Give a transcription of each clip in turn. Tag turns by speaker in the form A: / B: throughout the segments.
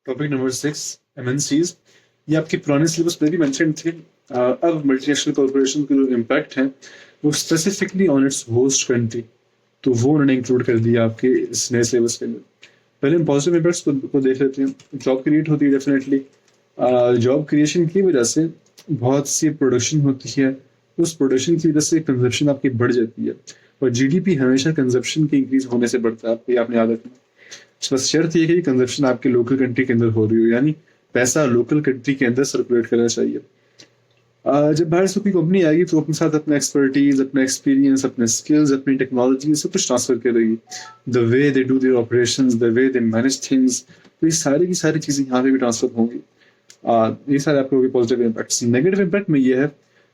A: Topic number 6, MNCs. ये आपके पुराने सिलेबस में भी मेंशन थे। अब मल्टीनेशनल कॉर्पोरेशन के जो इम्पैक्ट है वो specifically on it's host country, तो वो उन्होंने इंक्लूड कर दिया आपके इस नए सिलेबस के अंदर। पहले हम पॉजिटिव इम्पैक्ट्स को देख लेते हैं। जॉब क्रिएट होती है डेफिनेटली। जॉब क्रिएशन की वजह से बहुत सी प्रोडक्शन होती है, उस प्रोडक्शन की वजह से कंजप्शन आपकी बढ़ जाती है, और जीडीपी हमेशा कंजप्शन के इंक्रीज होने से बढ़ता है, आपको आपने याद रखना। बस शर्त ये है कि कंजप्शन आपके लोकल कंट्री के अंदर हो रही हो, यानी पैसा लोकल कंट्री के अंदर सर्कुलेट करना चाहिए। जब बाहर से कोई कंपनी आएगी तो अपने साथ अपना एक्सपर्टीज, अपना एक्सपीरियंस, अपने स्किल्स, अपनी टेक्नोलॉजी सब कुछ ट्रांसफर करेगी। The way they do their operations, the way they manage things, तो ये सारी की सारी चीजें यहाँ पे भी ट्रांसफर होंगी। ये सारे आपको पॉजिटिव इम्पैक्ट। नेगेटिव इम्पैक्ट में ये है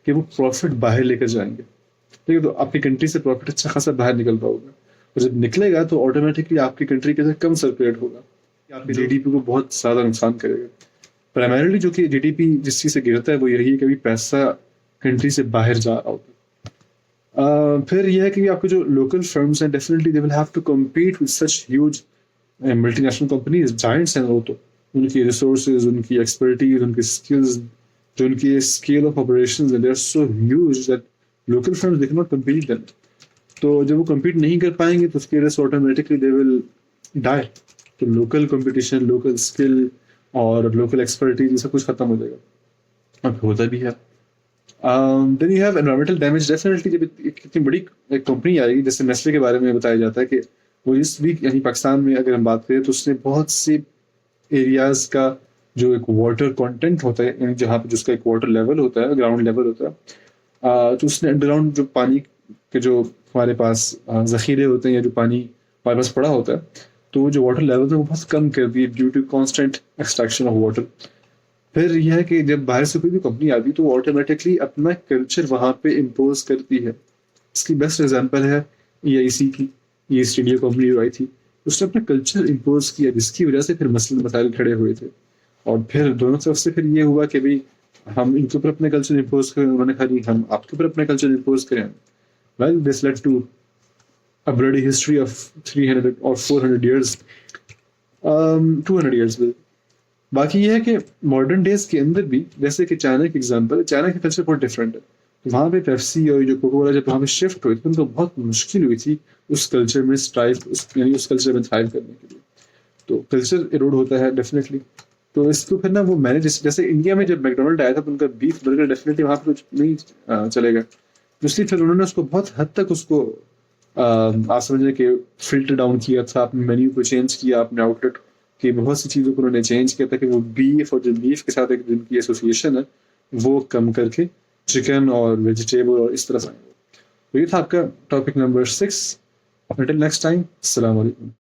A: कि वो प्रॉफिट बाहर लेकर जाएंगे। ठीक है, तो आपकी कंट्री से प्रॉफिट अच्छा खासा बाहर निकल पाओगे, और जब निकलेगा तो ऑटोमेटिकली आपकी कंट्री के अंदर कम सर्कुलेट होगा, आपकी जीडीपी को बहुत ज्यादा नुकसान करेगा। प्राइमरीली जो कि जीडीपी जिस चीज से गिरता है वो यही है कि पैसा कंट्री से बाहर जा रहा होता है। फिर यह है कि आपके जो लोकल फर्म्स हैं definitely they will have to compete with such huge multinational companies, giants हैं वो। तो उनकी रिसोर्सेज, उनकी एक्सपर्टीज, उनकी स्किल्स, जो उनकी scale of operations they are so huge that local firms they can not compete them. तो जब वो कम्पीट नहीं कर पाएंगे तो उसकी वजह से ऑटोमेटिकली दे विल डाई। तो लोकल कंपटीशन, लोकल स्किल और लोकल एक्सपर्टीज, ये सब कुछ खत्म हो जाएगा, और होता भी है। Then you have environmental damage. Definitely जब इतनी बड़ी एक कंपनी आएगी, जैसे नेस्ले के बारे में बताया जाता है कि वो इस वीक यानी पाकिस्तान में अगर हम बात करें तो उसने बहुत से एरियाज का जो एक वाटर कंटेंट होता है, यानी जहाँ पे जिसका एक वाटर लेवल होता है, ग्राउंड लेवल होता है, तो उसने अंडरग्राउंड जो पानी के जो हमारे पास जखीरे होते हैं या जो पानी हमारे पास पड़ा होता है, तो जो वाटर लेवल है वो बहुत कम कर दिए due to constant extraction of water. फिर यह है कि जब बाहर से कोई भी कंपनी आती है तो ऑटोमेटिकली अपना कल्चर वहां पे इम्पोज करती है। इसकी बेस्ट एग्जांपल है EIC की। ये स्टूडियो कंपनी जो आई थी, उसने अपना कल्चर इम्पोज किया, जिसकी वजह से फिर मसले मसाइल खड़े हुए थे। और फिर दोनों तरफ से फिर ये हुआ कि भाई हम इनके ऊपर अपने कल्चर इम्पोज करें, उन्होंने कहा नहीं हम आपके ऊपर अपने कल्चर इम्पोज करें। Well this lead to a bloody history of 300 or 400 years, 200 years with। बाकी ये है कि मॉडर्न डेज के अंदर भी, जैसे कि चाइना की एग्जांपल, चाइना का कल्चर बहुत डिफरेंट है। तो वहाँ पे पेप्सी और जो कोका कोला जब वहाँ पे शिफ्ट हुई तो उनको बहुत मुश्किल हुई थी उस कल्चर में यानी उस कल्चर में थ्राइव करने के लिए। तो कल्चर इरोड होता है डेफिनेटली। तो इसको फिर ना वो मैनेज, जैसे इंडिया में जब मैकडोनल्ड आया था तो उनका बीफ बर्गर डेफिनेटली वहाँ पे कुछ नहीं चलेगा, तो इसलिए फिर उन्होंने उसको बहुत हद तक उसको आप समझे कि फिल्टर डाउन किया था, अपने मेन्यू को चेंज किया, अपने आउटलेट की बहुत सी चीज़ों को उन्होंने चेंज किया ताकि वो बीफ और जो बीफ के साथ एक जिनकी एसोसिएशन है वो कम करके चिकन और वेजिटेबल और इस तरह से। तो ये था आपका topic number 6। Until next time, Assalamu alaikum.